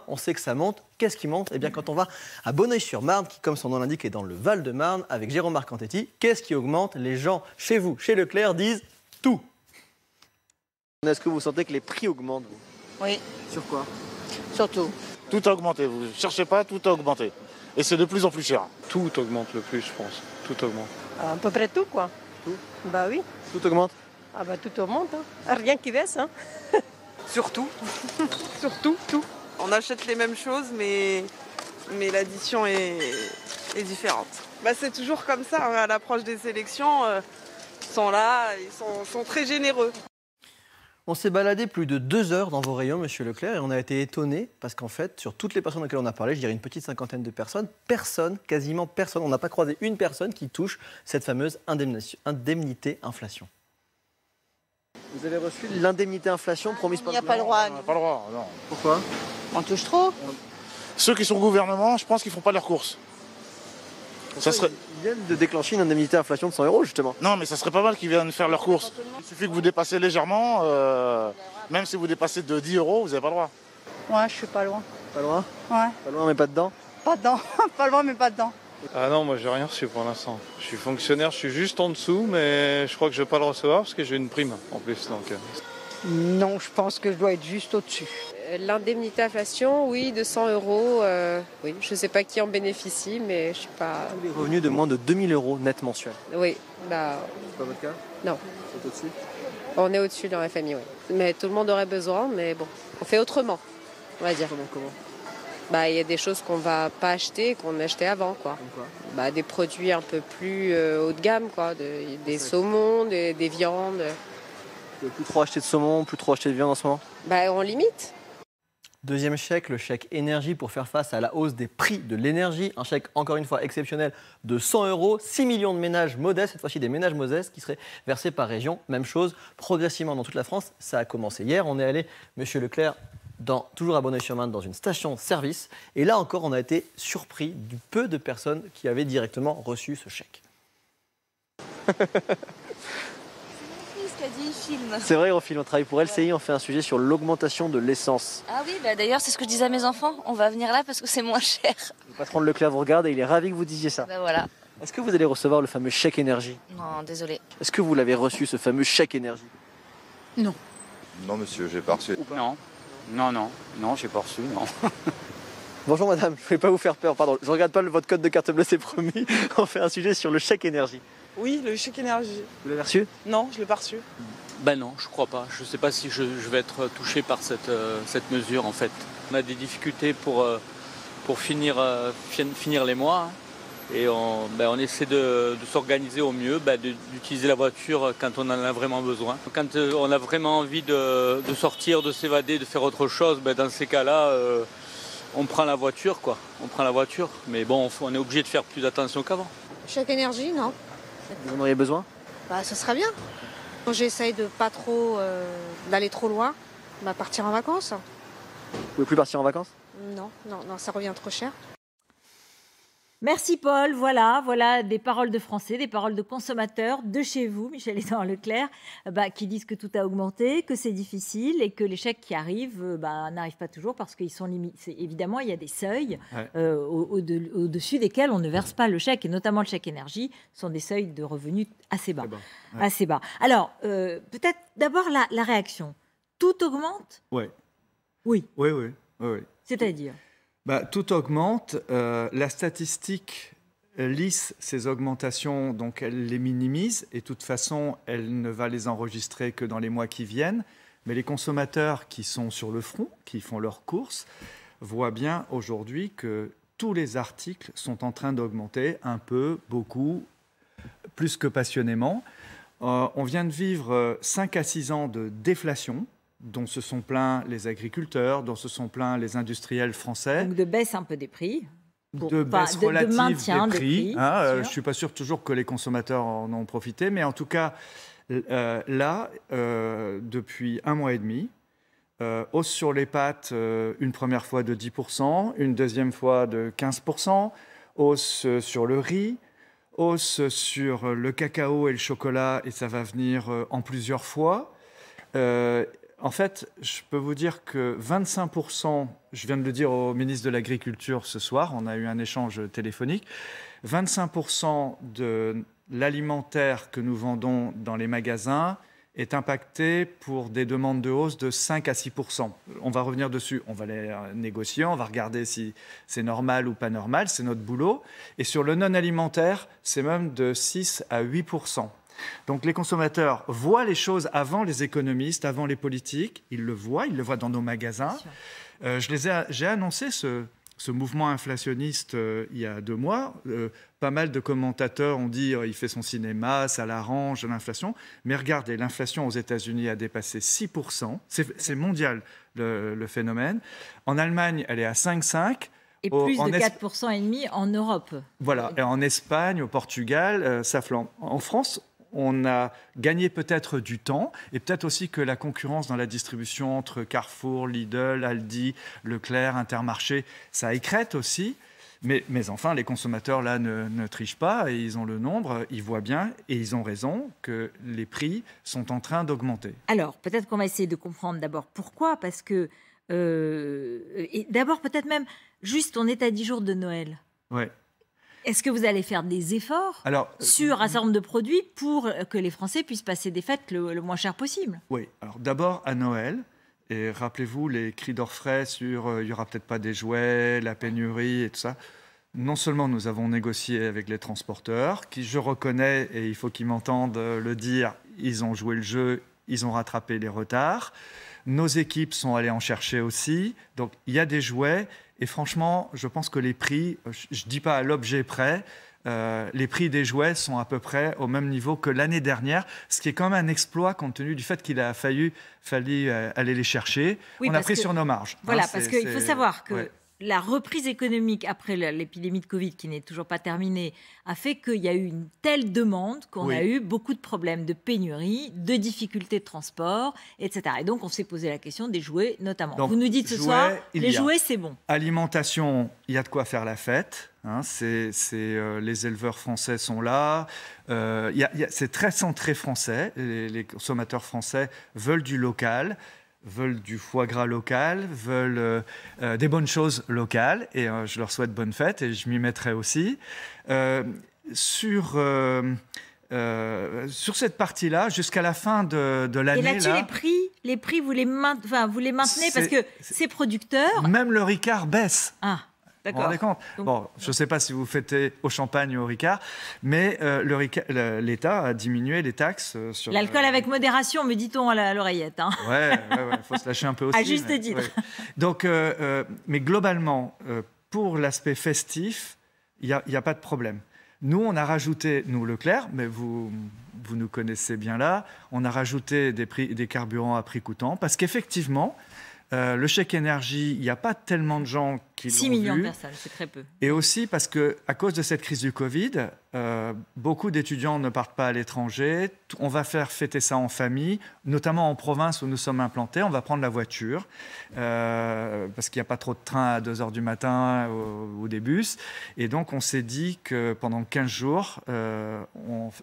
on sait que ça monte. Qu'est-ce qui monte? Eh bien, quand on va à Bonneuil-sur-Marne, qui, comme son nom l'indique, est dans le Val-de-Marne, avec Jérôme Marcantetti, qu'est-ce qui augmente? Les gens, chez vous, chez Leclerc, disent tout. Est-ce que vous sentez que les prix augmentent, vous? Oui, Sur quoi? surtout. Tout a augmenté, vous ne cherchez pas, tout a augmenté. Et c'est de plus en plus cher. Tout augmente le plus, je pense. Tout augmente. À peu près tout, quoi. Tout? Bah oui. Tout augmente? Ah bah tout augmente, hein. Rien qui baisse, hein. Surtout. Surtout, tout. On achète les mêmes choses, mais l'addition est différente. Bah, c'est toujours comme ça, hein, à l'approche des élections, ils sont là, ils sont très généreux. On s'est baladé plus de 2 heures dans vos rayons, Monsieur Leclerc, et on a été étonnés parce qu'en fait, sur toutes les personnes auxquelles on a parlé, je dirais une petite cinquantaine de personnes, quasiment personne, on n'a pas croisé une personne qui touche cette fameuse indemnité inflation. Vous avez reçu l'indemnité inflation promise par Il n'y a pas le droit. On n'a pas le droit, non. Pourquoi? On touche trop. Ceux qui sont au gouvernement, je pense qu'ils ne font pas leurs courses. Ça serait... Ils viennent de déclencher une indemnité inflation de 100 € justement. Non, mais ça serait pas mal qu'ils viennent faire leurs courses. Il suffit que vous dépassez légèrement, même si vous dépassez de 10 €, vous n'avez pas le droit. Ouais, je suis pas loin. Pas loin? Ouais, Pas loin mais pas dedans? pas dedans. Pas loin, mais pas dedans. Ah non, moi j'ai rien reçu pour l'instant. Je suis fonctionnaire, je suis juste en dessous, mais je crois que je vais pas le recevoir parce que j'ai une prime en plus. Donc... Non, je pense que je dois être juste au-dessus. L'indemnité inflation, oui, de 100 €. Oui, je ne sais pas qui en bénéficie, mais je ne suis pas... Tous les revenus de moins de 2000 € net mensuels. Oui, bah, C'est pas votre cas? non. C'est au-dessus? On est au-dessus dans la famille, oui. Mais tout le monde aurait besoin, mais bon, on fait autrement, on va dire. Comment? Bah, il y a des choses qu'on va pas acheter, qu'on achetait avant, quoi. Comme quoi? Bah, des produits un peu plus haut de gamme, quoi. Des saumons, des viandes. Vous pouvez plus trop acheter de saumon, plus trop acheter de viande en ce moment? Bah, on limite. Deuxième chèque, le chèque énergie pour faire face à la hausse des prix de l'énergie. Un chèque, encore une fois, exceptionnel de 100 €. 6 millions de ménages modestes, cette fois-ci des ménages modestes, qui seraient versés par région. Même chose, progressivement dans toute la France. Ça a commencé hier. On est allé, Monsieur Leclerc, toujours à Bonneuil-sur-Marne, dans une station-service. Et là encore, on a été surpris du peu de personnes qui avaient directement reçu ce chèque. C'est vrai, on travaille pour LCI, on fait un sujet sur l'augmentation de l'essence. Ah oui, bah d'ailleurs c'est ce que je disais à mes enfants, on va venir là parce que c'est moins cher. Le patron de Leclerc vous regarde et il est ravi que vous disiez ça. Bah voilà. Est-ce que vous allez recevoir le fameux chèque énergie? Non, désolé. Est-ce que vous l'avez reçu, ce fameux chèque énergie? Non. Non monsieur, j'ai pas reçu. Non, j'ai pas reçu, non. Bonjour madame, je ne vais pas vous faire peur, pardon, je ne regarde pas votre code de carte bleue, c'est promis. On fait un sujet sur le chèque énergie. Oui, le chèque énergie. Vous l'avez reçu? Non, je l'ai pas reçu. Ben non, je crois pas. Je sais pas si je vais être touché par cette mesure en fait. On a des difficultés pour finir les mois. Hein. Et on essaie de s'organiser au mieux, d'utiliser la voiture quand on en a vraiment besoin. Quand on a vraiment envie de sortir, de s'évader, de faire autre chose, dans ces cas-là, on prend la voiture, quoi. On prend la voiture. Mais bon, on est obligé de faire plus attention qu'avant. Chèque énergie, non. Vous en auriez besoin? Bah, ce serait bien. J'essaye de pas trop d'aller trop loin, partir en vacances. Vous pouvez plus partir en vacances? Non, ça revient trop cher. Merci Paul, voilà des paroles de Français, des paroles de consommateurs de chez vous, Michel-Édouard Leclerc, qui disent que tout a augmenté, que c'est difficile et que les chèques qui arrivent n'arrivent pas toujours parce qu'ils sont limités. Évidemment, il y a des seuils au-dessus desquels on ne verse pas le chèque, et notamment le chèque énergie, sont des seuils de revenus assez bas. Assez bas. Alors, peut-être d'abord la réaction. Tout augmente? Oui. Oui. Oui. C'est-à-dire? Tout augmente. La statistique lisse ces augmentations, donc elle les minimise. Et de toute façon, elle ne va les enregistrer que dans les mois qui viennent. Mais les consommateurs qui sont sur le front, qui font leurs courses, voient bien aujourd'hui que tous les articles sont en train d'augmenter un peu, beaucoup, plus que passionnément. On vient de vivre 5 à 6 ans de déflation, dont se sont plaints les agriculteurs, dont se sont plaints les industriels français. Donc de baisse un peu des prix. De baisse relative de maintien des prix. Je ne sûr. suis pas sûr toujours que les consommateurs en ont profité, mais en tout cas, là, depuis 1 mois et demi, hausse sur les pâtes, une première fois de 10%, une deuxième fois de 15%, hausse sur le riz, hausse sur le cacao et le chocolat, et ça va venir en plusieurs fois. En fait, je peux vous dire que 25%, je viens de le dire au ministre de l'Agriculture ce soir, on a eu un échange téléphonique, 25% de l'alimentaire que nous vendons dans les magasins est impacté pour des demandes de hausse de 5 à 6%. On va revenir dessus, on va les négocier, on va regarder si c'est normal ou pas normal, c'est notre boulot. Et sur le non-alimentaire, c'est même de 6 à 8%. Donc les consommateurs voient les choses avant les économistes, avant les politiques, ils le voient dans nos magasins. J'ai annoncé ce mouvement inflationniste il y a 2 mois. Pas mal de commentateurs ont dit il fait son cinéma, ça l'arrange, l'inflation. Mais regardez, l'inflation aux États-Unis a dépassé 6%. C'est mondial le phénomène. En Allemagne, elle est à 5,5%. Et plus de 4,5% en Europe. Voilà, et en Espagne, au Portugal, ça flambe. En France, on a gagné peut-être du temps et peut-être aussi que la concurrence dans la distribution entre Carrefour, Lidl, Aldi, Leclerc, Intermarché, ça écrète aussi. Mais enfin, les consommateurs, là, ne trichent pas et ils ont le nombre, ils voient bien et ils ont raison que les prix sont en train d'augmenter. Alors, peut-être qu'on va essayer de comprendre d'abord pourquoi, parce que... et d'abord, peut-être même, juste, on est à 10 jours de Noël. Ouais. Est-ce que vous allez faire des efforts sur un certain nombre de produits pour que les Français puissent passer des fêtes le moins cher possible? Oui. Alors, d'abord, à Noël... Et rappelez-vous les cris d'orfraie sur il n'y aura peut-être pas des jouets, la pénurie et tout ça. Non seulement nous avons négocié avec les transporteurs, qui je reconnais, et il faut qu'ils m'entendent le dire, ils ont joué le jeu, ils ont rattrapé les retards. Nos équipes sont allées en chercher aussi. Donc il y a des jouets. Et franchement, je pense que les prix, je ne dis pas à l'objet près, les prix des jouets sont à peu près au même niveau que l'année dernière, ce qui est quand même un exploit compte tenu du fait qu'il a fallu aller les chercher. Oui, on a pris sur nos marges. Voilà, parce qu'il faut savoir que la reprise économique après l'épidémie de Covid, qui n'est toujours pas terminée, a fait qu'il y a eu une telle demande qu'on a eu beaucoup de problèmes de pénurie, de difficultés de transport, etc. Et donc, on s'est posé la question des jouets, notamment. Donc, vous nous dites ce soir, les jouets, c'est bon. Alimentation, il y a de quoi faire la fête. Hein, les éleveurs français sont là. C'est très centré français. Les consommateurs français veulent du local, veulent du foie gras local, veulent des bonnes choses locales. Et je leur souhaite bonne fête et je m'y mettrai aussi. Sur cette partie-là, jusqu'à la fin de l'année... Et là-dessus, les prix vous les maintenez parce que ces producteurs... Même le Ricard baisse. Ah. Vous vous rendez compte ? Bon, je ne sais pas si vous fêtez au champagne ou au Ricard, mais l'État a diminué les taxes sur... L'alcool avec modération, me dit-on à l'oreillette. Hein. Ouais, il faut se lâcher un peu aussi. À juste titre. Ouais. Donc, mais globalement, pour l'aspect festif, il n'y a pas de problème. Nous, on a rajouté, nous Leclerc, mais vous nous connaissez bien là, on a rajouté des carburants à prix coûtant, parce qu'effectivement... le chèque énergie, il n'y a pas tellement de gens qui l'ont vu. 6 millions de personnes, c'est très peu. Et aussi parce qu'à cause de cette crise du Covid, beaucoup d'étudiants ne partent pas à l'étranger. On va faire fêter ça en famille, notamment en province où nous sommes implantés. On va prendre la voiture parce qu'il n'y a pas trop de trains à 2h du matin ou des bus. Et donc, on s'est dit que pendant 15 jours,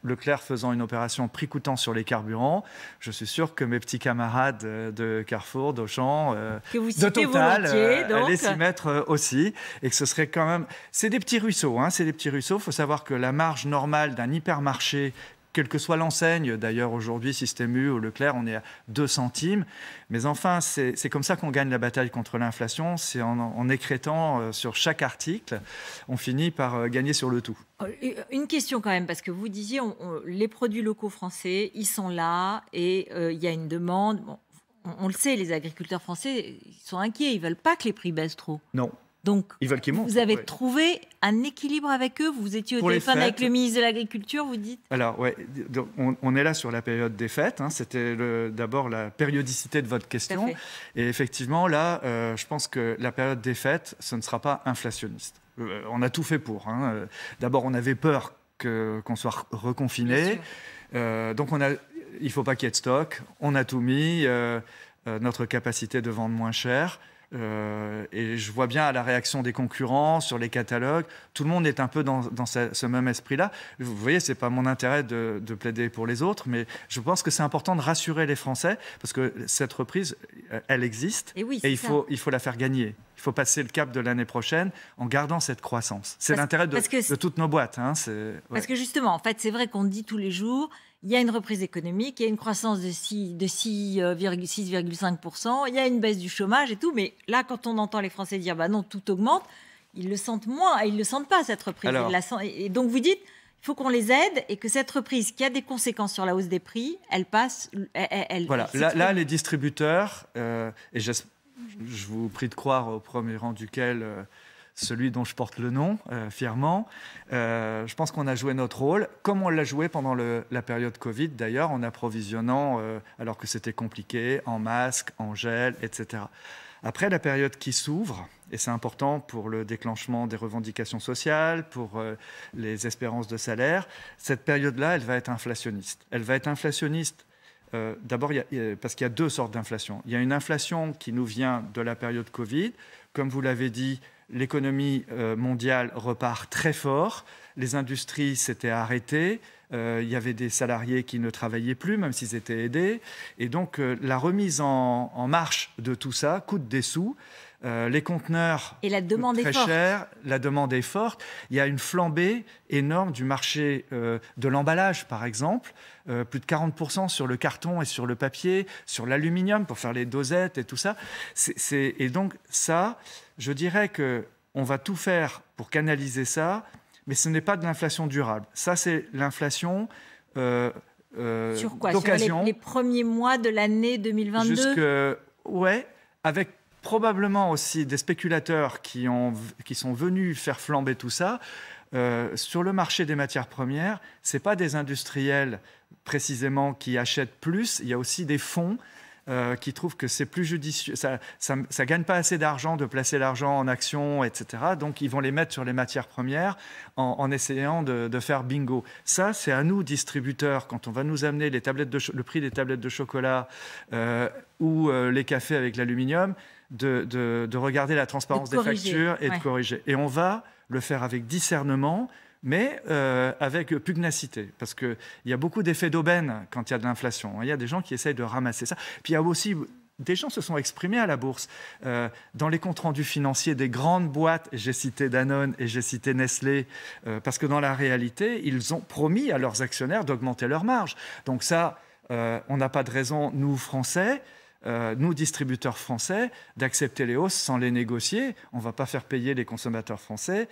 Leclerc faisant une opération prix coûtant sur les carburants, je suis sûr que mes petits camarades de Carrefour, d'Auchan, de Total allaient s'y mettre aussi, et que ce serait quand même... C'est des petits ruisseaux, hein, c'est des petits ruisseaux. Il faut savoir que la marge normale d'un hypermarché, quelle que soit l'enseigne, d'ailleurs aujourd'hui Système U ou Leclerc, on est à 2 centimes. Mais enfin, c'est comme ça qu'on gagne la bataille contre l'inflation, c'est en écrétant sur chaque article, on finit par gagner sur le tout. Une question quand même, parce que vous disiez, les produits locaux français, ils sont là, et il y a une demande... Bon, on le sait, les agriculteurs français, ils sont inquiets, ils ne veulent pas que les prix baissent trop. Non. Donc, ils veulent qu'ils montent. Vous avez trouvé un équilibre avec eux? Vous étiez au téléphone avec le ministre de l'Agriculture, vous dites? Alors, ouais, on est là sur la période des fêtes. Hein, c'était d'abord la périodicité de votre question. Et effectivement, là, je pense que la période des fêtes, ce ne sera pas inflationniste. On a tout fait pour. Hein. D'abord, on avait peur qu'on soit reconfiné. Donc, il ne faut pas qu'il y ait de stock. On a tout mis. Notre capacité de vendre moins cher. Et je vois bien la réaction des concurrents sur les catalogues. Tout le monde est un peu dans ce même esprit-là. Vous voyez, ce n'est pas mon intérêt de plaider pour les autres, mais je pense que c'est important de rassurer les Français, parce que cette reprise, elle existe, et il faut la faire gagner. Il faut passer le cap de l'année prochaine en gardant cette croissance. C'est l'intérêt de toutes nos boîtes. Hein, Parce que justement, en fait, c'est vrai qu'on dit tous les jours, il y a une reprise économique, il y a une croissance de 6,5%, il y a une baisse du chômage et tout, mais là, quand on entend les Français dire bah non, tout augmente, ils le sentent moins, et ils ne le sentent pas, cette reprise. Et donc vous dites, il faut qu'on les aide et que cette reprise qui a des conséquences sur la hausse des prix, elle passe... Voilà, là, les distributeurs, et je vous prie de croire au premier rang duquel... celui dont je porte le nom, fièrement. Je pense qu'on a joué notre rôle, comme on l'a joué pendant la période Covid, d'ailleurs, en approvisionnant, alors que c'était compliqué, en masques, en gel, etc. Après, la période qui s'ouvre, et c'est important pour le déclenchement des revendications sociales, pour les espérances de salaire, cette période-là, elle va être inflationniste. Elle va être inflationniste d'abord, parce qu'il y a deux sortes d'inflation. Il y a une inflation qui nous vient de la période Covid. Comme vous l'avez dit, l'économie mondiale repart très fort. Les industries s'étaient arrêtées. Il y avait des salariés qui ne travaillaient plus, même s'ils étaient aidés. Et donc, la remise en marche de tout ça coûte des sous. Les conteneurs coûtent très cher, la demande est forte. Il y a une flambée énorme du marché de l'emballage, par exemple. Plus de 40% sur le carton et sur le papier, sur l'aluminium pour faire les dosettes et tout ça. Et donc ça, je dirais qu'on va tout faire pour canaliser ça, mais ce n'est pas de l'inflation durable. Ça, c'est l'inflation sur quoi? d'occasion. Sur les premiers mois de l'année 2022 ouais, avec probablement aussi des spéculateurs qui sont venus faire flamber tout ça. Sur le marché des matières premières, ce n'est pas des industriels précisément qui achètent plus, il y a aussi des fonds qui trouvent que c'est plus judicieux, ça ne gagne pas assez d'argent de placer l'argent en actions, etc. Donc ils vont les mettre sur les matières premières en essayant de faire bingo. Ça, c'est à nous, distributeurs, quand on va nous amener le prix des tablettes de chocolat ou les cafés avec l'aluminium, de regarder la transparence des factures et de corriger. Et on va le faire avec discernement, mais avec pugnacité, parce qu'il y a beaucoup d'effets d'aubaine quand il y a de l'inflation. Il y a des gens qui essayent de ramasser ça. Puis il y a aussi... Des gens se sont exprimés à la bourse. Dans les comptes rendus financiers des grandes boîtes, j'ai cité Danone et j'ai cité Nestlé, parce que dans la réalité, ils ont promis à leurs actionnaires d'augmenter leurs marges. Donc ça, on n'a pas de raison, nous, Français, nous, distributeurs français, d'accepter les hausses sans les négocier. On ne va pas faire payer les consommateurs français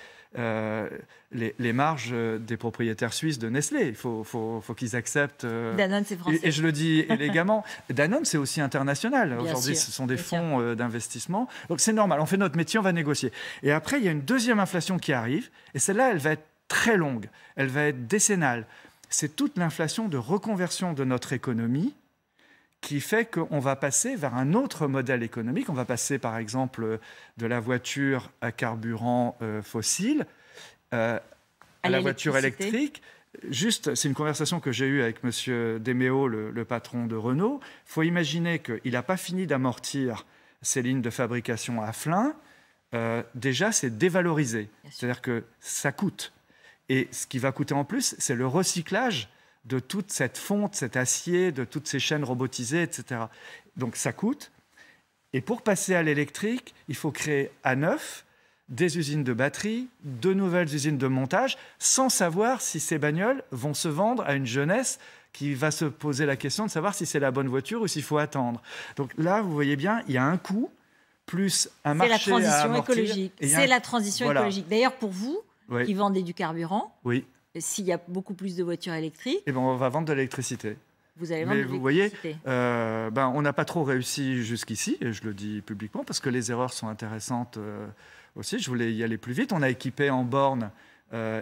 les marges des propriétaires suisses de Nestlé. Il faut qu'ils acceptent. Danone, c'est français. Et je le dis élégamment. Danone, c'est aussi international. Aujourd'hui, ce sont des bien fonds d'investissement. Donc c'est normal. On fait notre métier, on va négocier. Et après, il y a une deuxième inflation qui arrive. Et celle-là, elle va être très longue. Elle va être décennale. C'est toute l'inflation de reconversion de notre économie qui fait qu'on va passer vers un autre modèle économique. On va passer, par exemple, de la voiture à carburant fossile à la voiture électrique. Juste, c'est une conversation que j'ai eue avec M. Deméo, le patron de Renault. Il faut imaginer qu'il n'a pas fini d'amortir ses lignes de fabrication à Flins. Déjà, c'est dévalorisé. C'est-à-dire que ça coûte. Et ce qui va coûter en plus, c'est le recyclage de toute cette fonte, cet acier, de toutes ces chaînes robotisées, etc. Donc ça coûte. Et pour passer à l'électrique, il faut créer à neuf des usines de batterie, de nouvelles usines de montage, sans savoir si ces bagnoles vont se vendre à une jeunesse qui va se poser la question de savoir si c'est la bonne voiture ou s'il faut attendre. Donc là, vous voyez bien, il y a un coût, plus un marché à amortir. C'est la transition écologique. C'est la transition écologique. D'ailleurs, pour vous, qui vendez du carburant, s'il y a beaucoup plus de voitures électriques... Eh ben, on va vendre de l'électricité. Vous allez vendre de Vous l'électricité. voyez, on n'a pas trop réussi jusqu'ici, et je le dis publiquement, parce que les erreurs sont intéressantes aussi. Je voulais y aller plus vite. On a équipé en bornes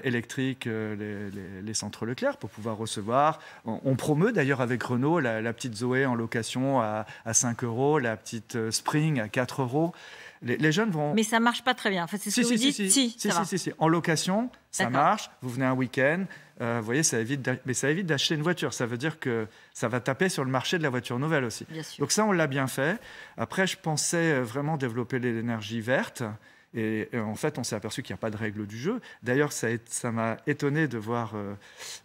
électriques les centres Leclerc pour pouvoir recevoir. On promeut d'ailleurs avec Renault la petite Zoé en location à 5 €, la petite Spring à 4 €. Les jeunes vont... Mais ça ne marche pas très bien. Enfin, c'est ce que vous dites. Ça va. Si. En location, ça D'accord. marche. Vous venez un week-end, vous voyez, ça évite d'acheter une voiture. Ça veut dire que ça va taper sur le marché de la voiture nouvelle aussi. Bien sûr. Donc ça, on l'a bien fait. Après, je pensais vraiment développer l'énergie verte. Et en fait, on s'est aperçu qu'il n'y a pas de règle du jeu. D'ailleurs, ça m'a étonné de voir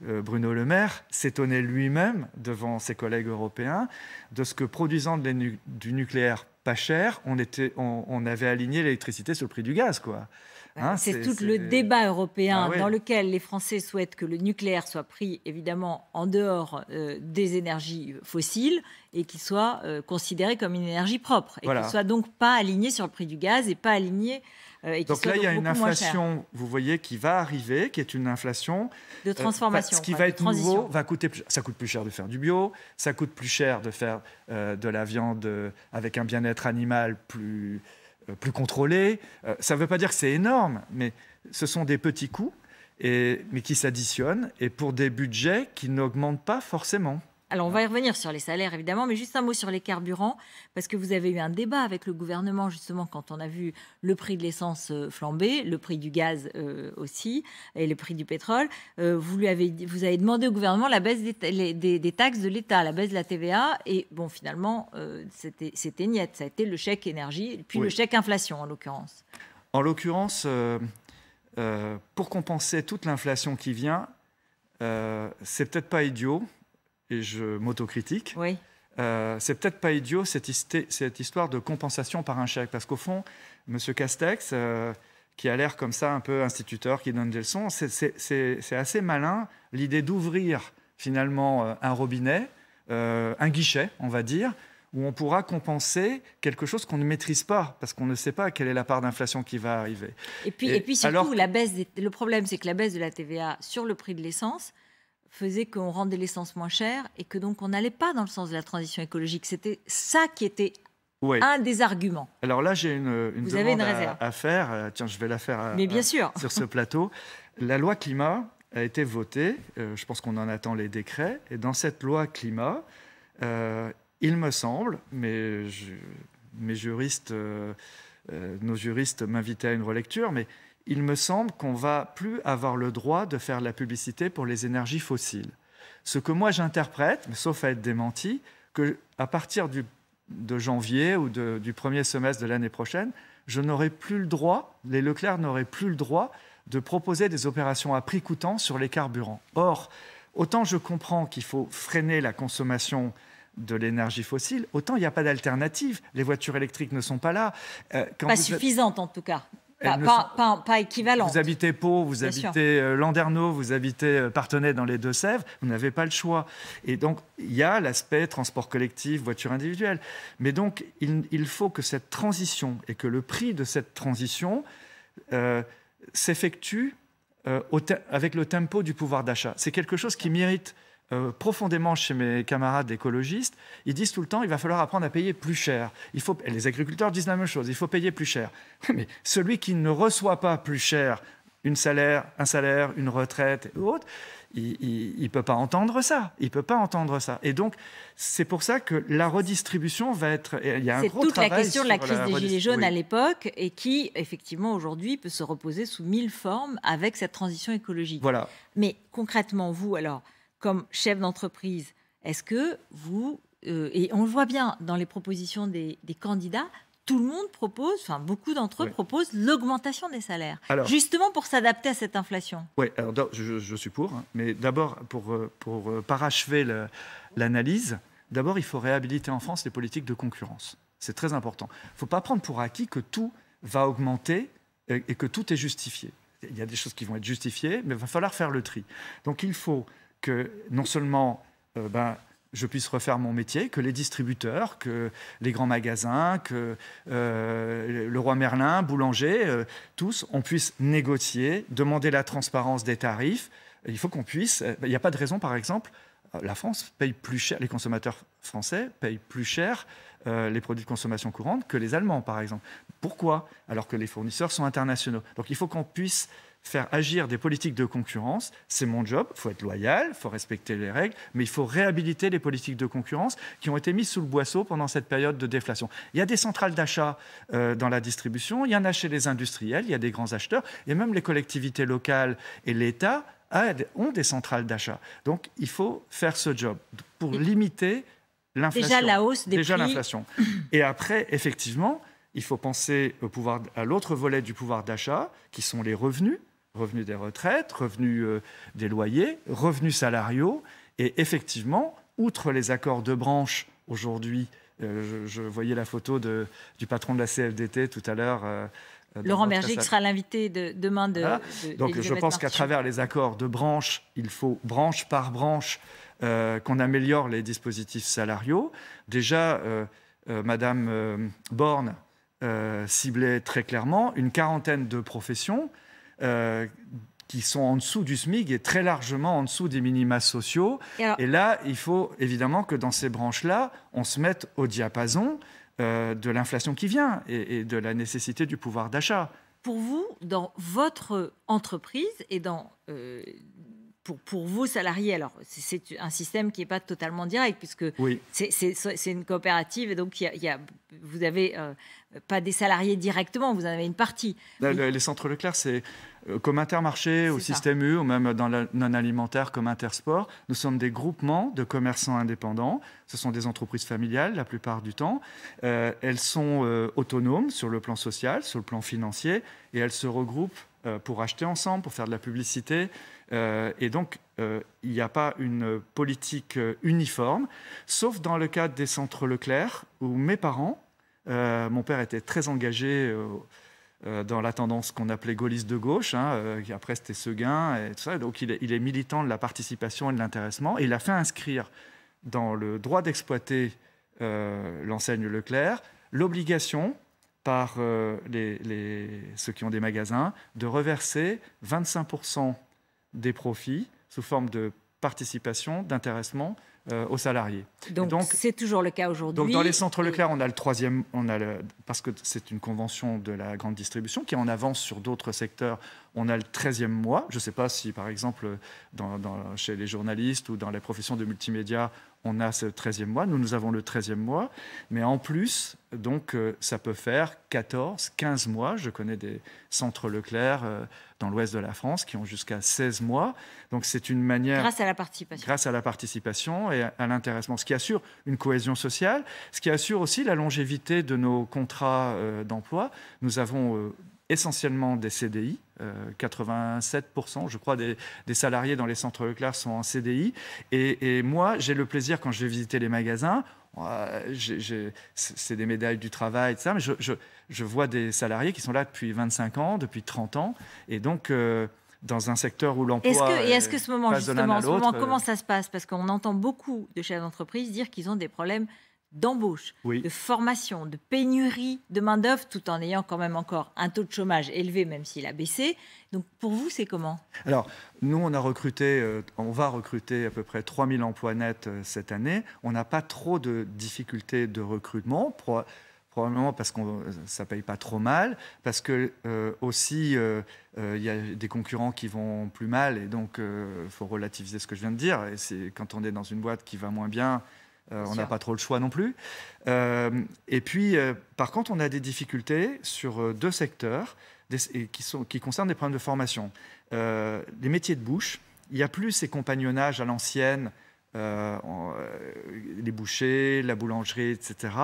Bruno Le Maire s'étonner lui-même devant ses collègues européens de ce que, produisant du nucléaire pas cher, on avait aligné l'électricité sur le prix du gaz, quoi. Hein, c'est tout le débat européen oui. dans lequel les Français souhaitent que le nucléaire soit pris évidemment en dehors des énergies fossiles et qu'il soit considéré comme une énergie propre et qu'il ne soit donc pas aligné sur le prix du gaz et pas aligné et donc là, il y a une inflation, vous voyez, qui va arriver, qui est une inflation de transformation. Ce qui va être nouveau va coûter plus, ça coûte plus cher de faire du bio, ça coûte plus cher de faire de la viande avec un bien-être animal plus contrôlé. Ça ne veut pas dire que c'est énorme, mais ce sont des petits coûts, mais qui s'additionnent et pour des budgets qui n'augmentent pas forcément. Alors, on va y revenir sur les salaires, évidemment, mais juste un mot sur les carburants, parce que vous avez eu un débat avec le gouvernement, justement, quand on a vu le prix de l'essence flamber, le prix du gaz aussi, et le prix du pétrole. Vous avez demandé au gouvernement la baisse des taxes de l'État, la baisse de la TVA, et bon, finalement, c'était niet. Ça a été le chèque énergie, puis le chèque inflation, en l'occurrence. En l'occurrence, pour compenser toute l'inflation qui vient, c'est peut-être pas idiot, et je m'autocritique, c'est peut-être pas idiot cette histoire de compensation par un chèque. Parce qu'au fond, M. Castex, qui a l'air comme ça un peu instituteur, qui donne des leçons, c'est assez malin l'idée d'ouvrir finalement un robinet, un guichet, on va dire, où on pourra compenser quelque chose qu'on ne maîtrise pas, parce qu'on ne sait pas quelle est la part d'inflation qui va arriver. Et puis surtout, le problème, c'est que la baisse de la TVA sur le prix de l'essence faisait qu'on rendait l'essence moins chère et que donc on n'allait pas dans le sens de la transition écologique. C'était ça qui était un des arguments. Alors là, j'ai une demande à faire. Tiens, je vais la faire sur ce plateau. La loi climat a été votée. Je pense qu'on en attend les décrets. Et dans cette loi climat, il me semble, mais nos juristes m'invitaient à une relecture, mais il me semble qu'on ne va plus avoir le droit de faire de la publicité pour les énergies fossiles. Ce que moi j'interprète, sauf à être démenti, qu'à partir de janvier ou du premier semestre de l'année prochaine, je n'aurai plus le droit, les Leclerc n'auraient plus le droit de proposer des opérations à prix coûtant sur les carburants. Or, autant je comprends qu'il faut freiner la consommation de l'énergie fossile, autant il n'y a pas d'alternative. Les voitures électriques ne sont pas là. Pas suffisantes en tout cas. Pas équivalent. Vous habitez Pau, vous habitez Landerneau, vous habitez Parthenay dans les Deux-Sèvres, vous n'avez pas le choix. Et donc, il y a l'aspect transport collectif, voiture individuelle. Mais donc, il faut que cette transition et que le prix de cette transition s'effectue avec le tempo du pouvoir d'achat. C'est quelque chose qui m'irrite profondément chez mes camarades écologistes. Ils disent tout le temps, il va falloir apprendre à payer plus cher. Les agriculteurs disent la même chose, il faut payer plus cher. Mais celui qui ne reçoit pas plus cher un salaire, une retraite ou autre, il ne peut pas entendre ça. Il peut pas entendre ça. Et donc, c'est pour ça que la redistribution va être... Il y a un gros toute travail la question de la crise des Gilets jaunes à l'époque et qui, effectivement, aujourd'hui, peut se reposer sous 1000 formes avec cette transition écologique. Voilà. Mais concrètement, vous, alors, comme chef d'entreprise, est-ce que vous... et on le voit bien dans les propositions des candidats, tout le monde propose, enfin beaucoup d'entre eux proposent l'augmentation des salaires, justement pour s'adapter à cette inflation. Oui, alors je suis pour, hein, mais d'abord, pour parachever l'analyse, d'abord il faut réhabiliter en France les politiques de concurrence. C'est très important. Il ne faut pas prendre pour acquis que tout va augmenter et que tout est justifié. Il y a des choses qui vont être justifiées, mais il va falloir faire le tri. Donc il faut que non seulement je puisse refaire mon métier, que les distributeurs, que les grands magasins, que Leroy Merlin, Boulanger, tous, on puisse négocier, demander la transparence des tarifs. Il faut qu'on puisse... Il n'y a pas de raison, par exemple, la France paye plus cher, les consommateurs français payent plus cher les produits de consommation courante que les Allemands, par exemple. Pourquoi? Alors que les fournisseurs sont internationaux. Donc il faut qu'on puisse faire agir des politiques de concurrence. C'est mon job, il faut être loyal, il faut respecter les règles, mais il faut réhabiliter les politiques de concurrence qui ont été mises sous le boisseau pendant cette période de déflation. Il y a des centrales d'achat dans la distribution, il y en a chez les industriels, il y a des grands acheteurs, et même les collectivités locales et l'État ont des centrales d'achat. Donc il faut faire ce job pour limiter l'inflation. Déjà la hausse des Déjà prix. l'inflation. Et après, effectivement, il faut penser à l'autre volet du pouvoir d'achat, qui sont les revenus des retraites, revenus des loyers, revenus salariaux. Et effectivement, outre les accords de branche aujourd'hui, je voyais la photo du patron de la CFDT tout à l'heure. Laurent Berger, qui sera l'invité demain de. Voilà. Donc je pense qu'à travers les accords de branche, il faut branche par branche qu'on améliore les dispositifs salariaux. Déjà, Madame Borne ciblait très clairement une quarantaine de professions qui sont en dessous du SMIC et très largement en dessous des minima sociaux. Et là, il faut évidemment que dans ces branches-là, on se mette au diapason de l'inflation qui vient et de la nécessité du pouvoir d'achat. Pour vous, dans votre entreprise et pour vos salariés, alors c'est un système qui n'est pas totalement direct puisque c'est une coopérative et donc vous n'avez pas des salariés directement, vous en avez une partie. Les centres Leclerc, c'est comme Intermarché, au Système U, ou même dans le non-alimentaire comme Intersport. Nous sommes des groupements de commerçants indépendants. Ce sont des entreprises familiales la plupart du temps. Elles sont autonomes sur le plan social, sur le plan financier, et elles se regroupent pour acheter ensemble, pour faire de la publicité. Et donc, il n'y a pas une politique uniforme, sauf dans le cadre des centres Leclerc, où mes parents, mon père était très engagé dans la tendance qu'on appelait gaulliste de gauche, qui après c'était Seguin et tout ça. Donc il est militant de la participation et de l'intéressement. Et il a fait inscrire dans le droit d'exploiter l'enseigne Leclerc l'obligation par ceux qui ont des magasins de reverser 25% des profits sous forme de participation, d'intéressement aux salariés. Donc c'est toujours le cas aujourd'hui. Donc dans les centres Leclerc, on a le troisième, parce que c'est une convention de la grande distribution qui est en avance sur d'autres secteurs, on a le 13e mois. Je ne sais pas si, par exemple, chez les journalistes ou dans les professions de multimédia, on a ce 13e mois. Nous avons le 13e mois. Mais en plus, donc, ça peut faire 14, 15 mois. Je connais des centres Leclerc dans l'ouest de la France qui ont jusqu'à 16 mois. Donc, c'est une manière... Grâce à la participation. Grâce à la participation et à l'intéressement. Ce qui assure une cohésion sociale, ce qui assure aussi la longévité de nos contrats d'emploi. Nous avons... essentiellement des CDI, 87%, je crois, des salariés dans les centres Leclerc sont en CDI. Et moi, j'ai le plaisir, quand je vais visiter les magasins, c'est des médailles du travail, etc., mais je vois des salariés qui sont là depuis 25 ans, depuis 30 ans. Et donc, dans un secteur où l'emploi est-ce que ce moment, justement, en ce moment, comment ça se passe? Parce qu'on entend beaucoup de chefs d'entreprise dire qu'ils ont des problèmes d'embauche, de formation, de pénurie de main-d'œuvre, tout en ayant quand même encore un taux de chômage élevé, même s'il a baissé. Donc pour vous, c'est comment? Alors, nous, on va recruter à peu près 3000 emplois nets cette année. On n'a pas trop de difficultés de recrutement, probablement parce que ça ne paye pas trop mal, parce que aussi, il y a des concurrents qui vont plus mal, et donc il faut relativiser ce que je viens de dire. Et c'est quand on est dans une boîte qui va moins bien, on n'a pas trop le choix non plus. Et puis, par contre, on a des difficultés sur deux secteurs qui concernent des problèmes de formation. Les métiers de bouche, il n'y a plus ces compagnonnages à l'ancienne, les bouchers, la boulangerie, etc.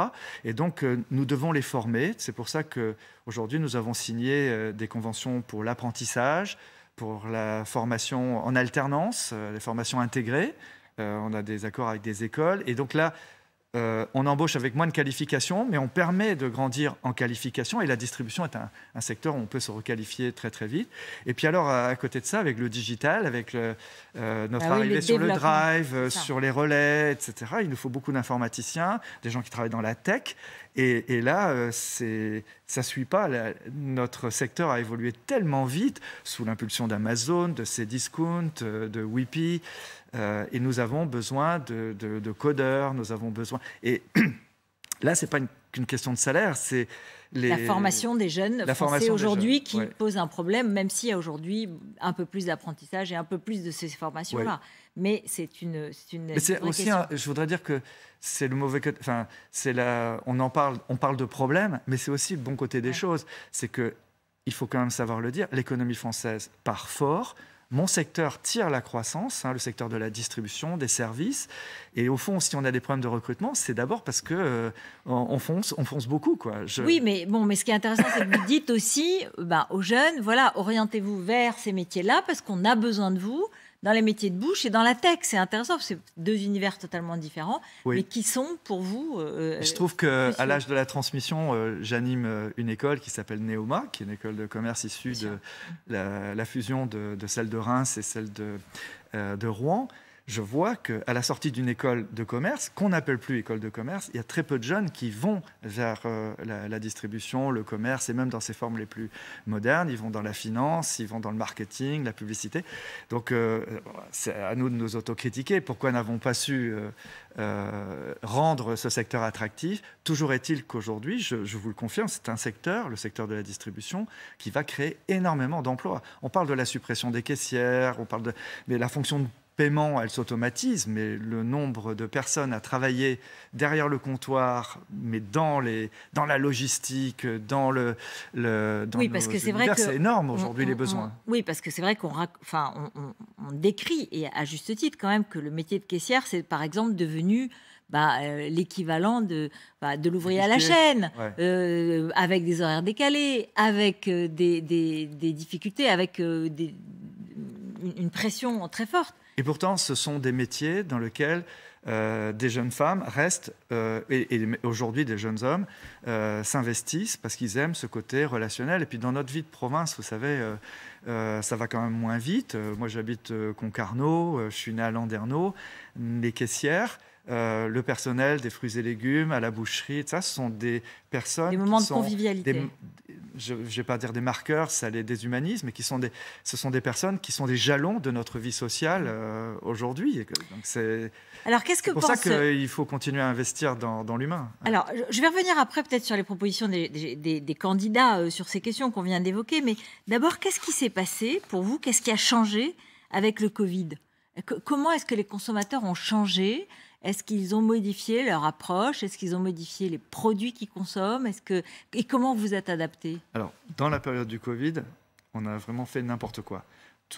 Et donc, nous devons les former. C'est pour ça qu'aujourd'hui, nous avons signé des conventions pour l'apprentissage, pour la formation en alternance, les formations intégrées. On a des accords avec des écoles. Et donc là, on embauche avec moins de qualifications, mais on permet de grandir en qualification. Et la distribution est un secteur où on peut se requalifier très, très vite. Et puis alors, à côté de ça, avec le digital, avec notre arrivée sur le drive, sur les relais, etc., il nous faut beaucoup d'informaticiens, des gens qui travaillent dans la tech. Et là, ça ne suit pas. Notre secteur a évolué tellement vite, sous l'impulsion d'Amazon, de Cdiscount, de Whippy. Et nous avons besoin de codeurs, nous avons besoin... Et Là, ce n'est pas qu'une question de salaire, c'est la formation des jeunes Français aujourd'hui qui pose un problème, même s'il y a aujourd'hui un peu plus d'apprentissage et un peu plus de ces formations-là. Ouais. Mais c'est une mais c'est aussi je voudrais dire que c'est le mauvais côté. Enfin, on parle de problème, mais c'est aussi le bon côté des choses. C'est que il faut quand même savoir le dire. L'économie française part fort. Mon secteur tire la croissance, le secteur de la distribution, des services. Et au fond, si on a des problèmes de recrutement, c'est d'abord parce que on fonce beaucoup, quoi. Oui, mais ce qui est intéressant, c'est que vous dites aussi aux jeunes, voilà, orientez-vous vers ces métiers-là parce qu'on a besoin de vous dans les métiers de bouche et dans la tech. C'est intéressant, c'est deux univers totalement différents, mais qui sont pour vous... je trouve qu'à l'âge de la transmission, j'anime une école qui s'appelle Neoma, qui est une école de commerce issue de la fusion de celle de Reims et celle de Rouen. Je vois qu'à la sortie d'une école de commerce, qu'on n'appelle plus école de commerce, il y a très peu de jeunes qui vont vers la distribution, le commerce, et même dans ses formes les plus modernes. Ils vont dans la finance, ils vont dans le marketing, la publicité. Donc, c'est à nous de nous autocritiquer. Pourquoi n'avons pas su rendre ce secteur attractif? Toujours est-il qu'aujourd'hui, je vous le confirme, c'est un secteur, le secteur de la distribution, qui va créer énormément d'emplois. On parle de la suppression des caissières, mais la fonction de paiement, elle s'automatise, mais le nombre de personnes à travailler derrière le comptoir, mais dans la logistique, dans c'est énorme aujourd'hui les besoins. Oui, parce que c'est vrai qu'on décrit, et à juste titre quand même, que le métier de caissière, c'est par exemple devenu l'équivalent de l'ouvrier à la chaîne, avec des horaires décalés, avec des difficultés, avec une pression très forte. Et pourtant, ce sont des métiers dans lesquels des jeunes femmes restent, et aujourd'hui des jeunes hommes, s'investissent parce qu'ils aiment ce côté relationnel. Et puis dans notre vie de province, vous savez, ça va quand même moins vite. Moi, j'habite Concarneau, je suis né à Landerneau. Les caissières, le personnel des fruits et légumes, à la boucherie, ça, ce sont des personnes... Des moments de convivialité. Je ne vais pas dire des marqueurs, ça les déshumanise, mais ce sont des personnes qui sont des jalons de notre vie sociale aujourd'hui. Alors, qu'est-ce que c'est pour ça qu'il faut continuer à investir dans l'humain. Alors, je vais revenir après peut-être sur les propositions des candidats sur ces questions qu'on vient d'évoquer, mais d'abord, qu'est-ce qui s'est passé pour vous? Qu'est-ce qui a changé avec le Covid? Comment est-ce que les consommateurs ont changé? Est-ce qu'ils ont modifié leur approche? Est-ce qu'ils ont modifié les produits qu'ils consomment? Et comment vous êtes adapté? Alors, dans la période du Covid, on a vraiment fait n'importe quoi.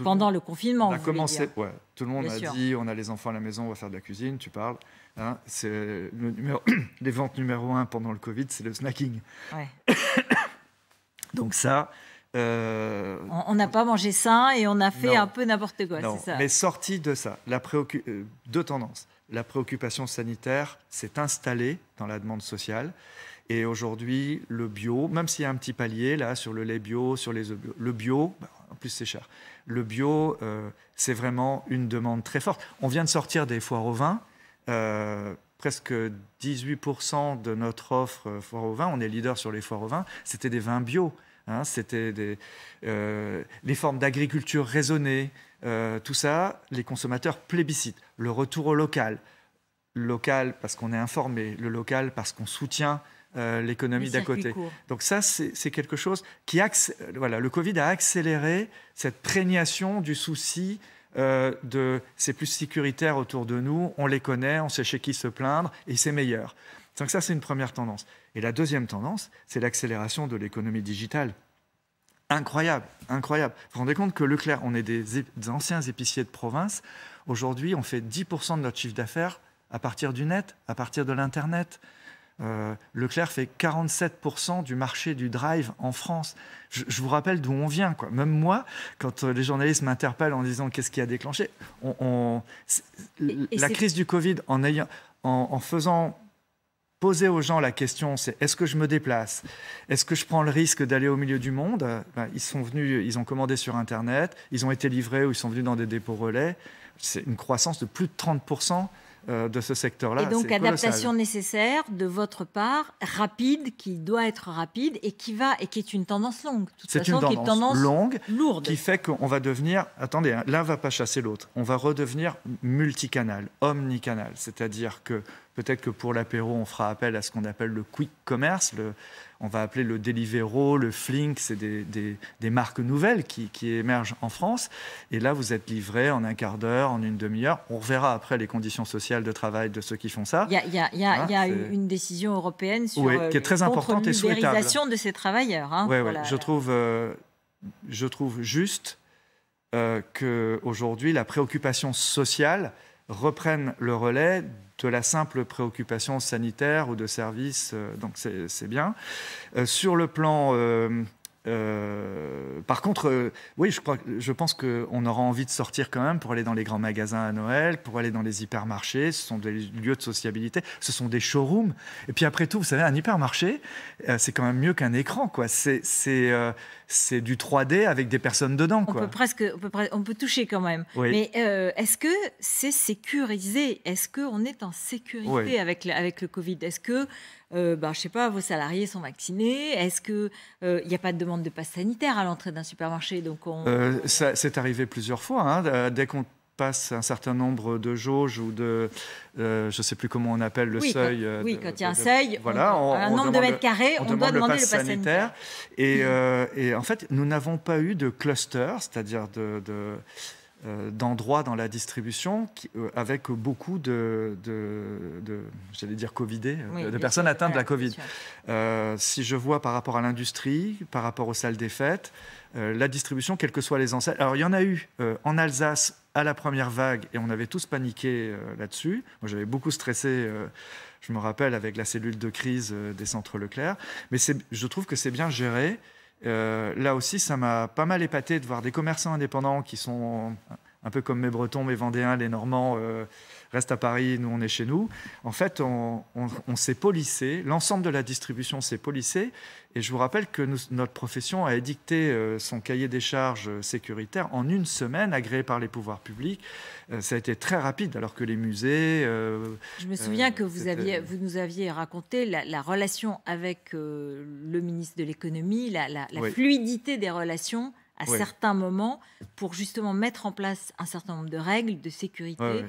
Pendant le confinement, on a commencé, tout le monde a dit, on a les enfants à la maison, on va faire de la cuisine, tu parles. C'est les ventes numéro 1 pendant le Covid, c'est le snacking. Ouais. Donc ça... on n'a pas mangé sain et on a fait un peu n'importe quoi, c'est ça. Mais sorti de ça, deux tendances. La préoccupation sanitaire s'est installée dans la demande sociale. Et aujourd'hui, le bio, même s'il y a un petit palier là sur le lait bio, sur les œufs bio, le bio, en plus c'est cher. Le bio, c'est vraiment une demande très forte. On vient de sortir des foires au vin. Presque 18% de notre offre foire au vin, on est leader sur les foires au vin, c'était des vins bio. C'était les formes d'agriculture raisonnée. Tout ça, les consommateurs plébiscitent. Le retour au local. Local parce qu'on est informé, le local parce qu'on soutient l'économie d'à côté. Donc ça, c'est quelque chose qui... le Covid a accéléré cette prégnation du souci de c'est plus sécuritaire autour de nous, on les connaît, on sait chez qui se plaindre et c'est meilleur. Donc ça, c'est une première tendance. Et la deuxième tendance, c'est l'accélération de l'économie digitale. Incroyable, incroyable. Vous vous rendez compte que Leclerc, on est des anciens épiciers de province. Aujourd'hui, on fait 10% de notre chiffre d'affaires à partir du net, à partir de l'Internet. Leclerc fait 47% du marché du drive en France. Je vous rappelle d'où on vient, quoi. Même moi, quand les journalistes m'interpellent en disant qu'est-ce qui a déclenché, la crise du Covid, en faisant poser aux gens la question, c'est est-ce que je me déplace? Est-ce que je prends le risque d'aller au milieu du monde? Ils sont venus, ils ont commandé sur Internet, ils ont été livrés ou ils sont venus dans des dépôts relais. C'est une croissance de plus de 30% de ce secteur-là. Et donc, adaptation nécessaire de votre part, rapide, qui doit être rapide et qui est une tendance longue. C'est une tendance longue, lourde, qui fait qu'on va devenir... Attendez, l'un ne va pas chasser l'autre. On va redevenir multicanal, omnicanal. C'est-à-dire que Peut-être que pour l'apéro, on fera appel à ce qu'on appelle le quick commerce. On va appeler le Deliveroo, le Flink, c'est des marques nouvelles qui émergent en France. Et là, vous êtes livré en un quart d'heure, en une demi-heure. On reverra après les conditions sociales de travail de ceux qui font ça. Il y a une décision européenne sur qui est très importante et souhaitable. l'ubérisation de ces travailleurs. Hein. Voilà. Je trouve juste qu'aujourd'hui, la préoccupation sociale reprenne le relais de la simple préoccupation sanitaire ou de service, donc c'est bien. Sur le plan... par contre, oui, je pense qu'on aura envie de sortir quand même pour aller dans les grands magasins à Noël, pour aller dans les hypermarchés. Ce sont des lieux de sociabilité, ce sont des showrooms. Et puis après tout, vous savez, un hypermarché, c'est quand même mieux qu'un écran, quoi. C'est du 3D avec des personnes dedans, quoi. On peut toucher quand même. Oui. Mais est-ce que c'est sécurisé? Est-ce qu'on est en sécurité avec le Covid? Est-ce que je sais pas, vos salariés sont vaccinés? Est-ce qu'il n'y a pas de demande de passe sanitaire à l'entrée d'un supermarché? Donc ça, c'est arrivé plusieurs fois. Hein. Dès qu'on passe un certain nombre de jauges ou de... je ne sais plus comment on appelle le seuil. Quand il y a un seuil, voilà, un nombre de mètres carrés, on doit demander le passe sanitaire. Et en fait, nous n'avons pas eu de cluster, c'est-à-dire d'endroits dans la distribution avec beaucoup j'allais dire covidés, de personnes atteintes de la Covid. Si je vois par rapport à l'industrie, par rapport aux salles des fêtes, la distribution, quelles que soient les enseignes. Alors, il y en a eu en Alsace à la première vague et on avait tous paniqué là-dessus. Moi, j'avais beaucoup stressé, je me rappelle, avec la cellule de crise des centres Leclerc. Mais je trouve que c'est bien géré. Là aussi, ça m'a pas mal épaté de voir des commerçants indépendants qui sont un peu comme mes Bretons, mes Vendéens, les Normands restent à Paris, nous on est chez nous. En fait, on s'est policé, l'ensemble de la distribution s'est policé. Et je vous rappelle que notre profession a édicté son cahier des charges sécuritaire en une semaine, agréé par les pouvoirs publics. Ça a été très rapide, alors que les musées... je me souviens que vous nous aviez raconté la relation avec le ministre de l'économie, la fluidité des relations à certains moments pour justement mettre en place un certain nombre de règles de sécurité